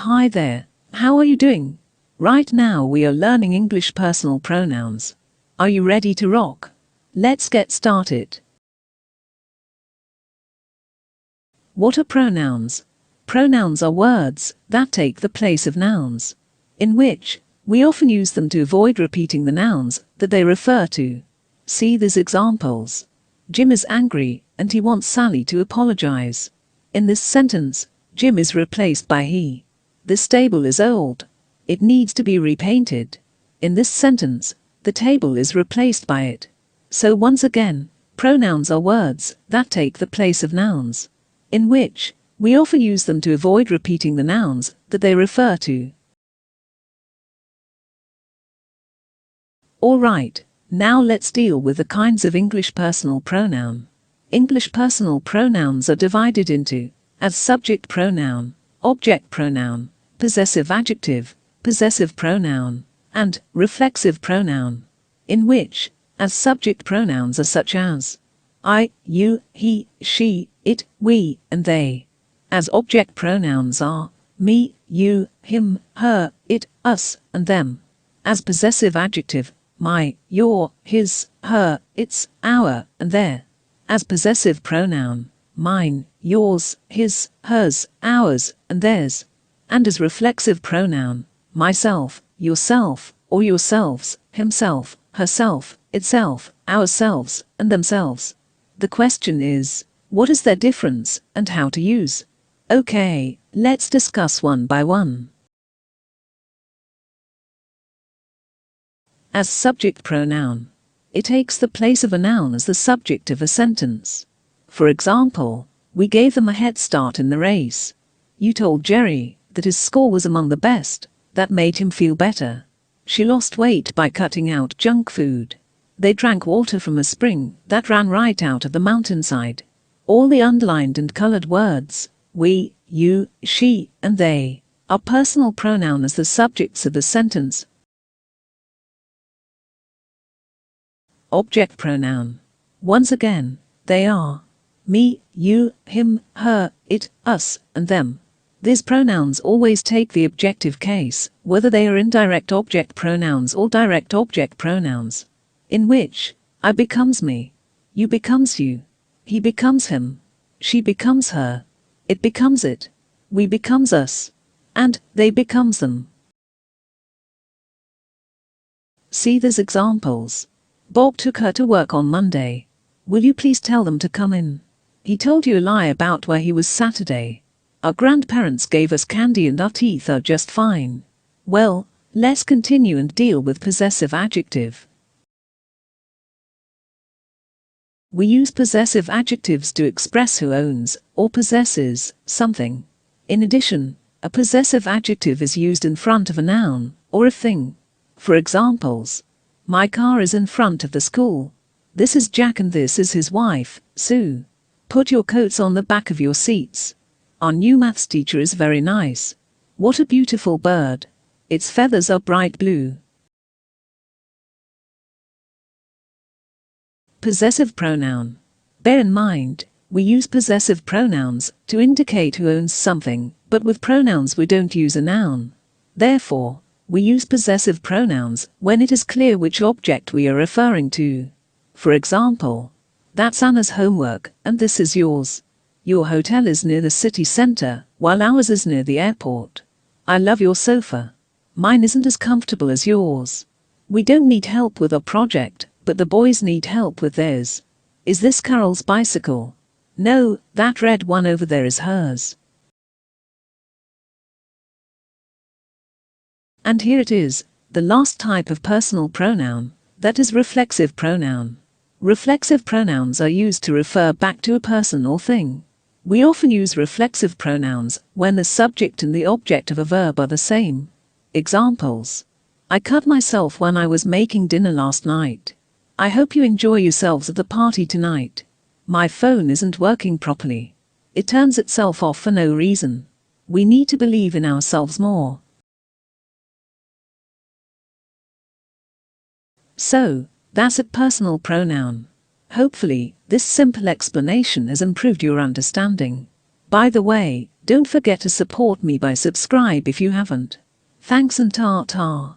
Hi there, how are you doing? Right now we are learning English personal pronouns. Are you ready to rock? Let's get started. What are pronouns? Pronouns are words that take the place of nouns, in which we often use them to avoid repeating the nouns that they refer to. See these examples. Jim is angry and he wants Sally to apologize. In this sentence, Jim is replaced by he. This table is old. It needs to be repainted. In this sentence, the table is replaced by it. So once again, pronouns are words that take the place of nouns, in which we often use them to avoid repeating the nouns that they refer to. Alright, now let's deal with the kinds of English personal pronoun. English personal pronouns are divided into as subject pronoun, object pronoun, possessive adjective, possessive pronoun, and reflexive pronoun, in which as subject pronouns are such as I, you, he, she, it, we, and they. As object pronouns are me, you, him, her, it, us, and them. As possessive adjective, my, your, his, her, its, our, and their. As possessive pronoun, mine, yours, his, hers, ours, and theirs. And as reflexive pronoun, myself, yourself, or yourselves, himself, herself, itself, ourselves, and themselves. The question is, what is their difference, and how to use? Okay, let's discuss one by one. As subject pronoun, it takes the place of a noun as the subject of a sentence. For example, we gave them a head start in the race. You told Jerry that his score was among the best. That made him feel better. She lost weight by cutting out junk food. They drank water from a spring that ran right out of the mountainside. All the underlined and colored words, we, you, she, and they, are personal pronoun as the subjects of the sentence. Object pronoun. Once again, they are me, you, him, her, it, us, and them. These pronouns always take the objective case, whether they are indirect object pronouns or direct object pronouns, in which I becomes me, you becomes you, he becomes him, she becomes her, it becomes it, we becomes us, and they becomes them. See these examples. Bob took her to work on Monday. Will you please tell them to come in? He told you a lie about where he was Saturday. Our grandparents gave us candy and our teeth are just fine. Well, let's continue and deal with possessive adjective. We use possessive adjectives to express who owns or possesses something. In addition, a possessive adjective is used in front of a noun or a thing. For examples, my car is in front of the school. This is Jack and this is his wife, Sue. Put your coats on the back of your seats. Our new maths teacher is very nice. What a beautiful bird. Its feathers are bright blue. Possessive pronoun. Bear in mind, we use possessive pronouns to indicate who owns something, but with pronouns we don't use a noun. Therefore, we use possessive pronouns when it is clear which object we are referring to. For example, that's Anna's homework and this is yours. Your hotel is near the city center, while ours is near the airport. I love your sofa. Mine isn't as comfortable as yours. We don't need help with our project, but the boys need help with theirs. Is this Carol's bicycle? No, that red one over there is hers. And here it is, the last type of personal pronoun, that is reflexive pronoun. Reflexive pronouns are used to refer back to a person or thing. We often use reflexive pronouns when the subject and the object of a verb are the same. Examples. I cut myself when I was making dinner last night. I hope you enjoy yourselves at the party tonight. My phone isn't working properly. It turns itself off for no reason. We need to believe in ourselves more. So, that's a personal pronoun. Hopefully, this simple explanation has improved your understanding. By the way, Don't forget to support me by subscribe if you haven't. Thanks and ta-ta.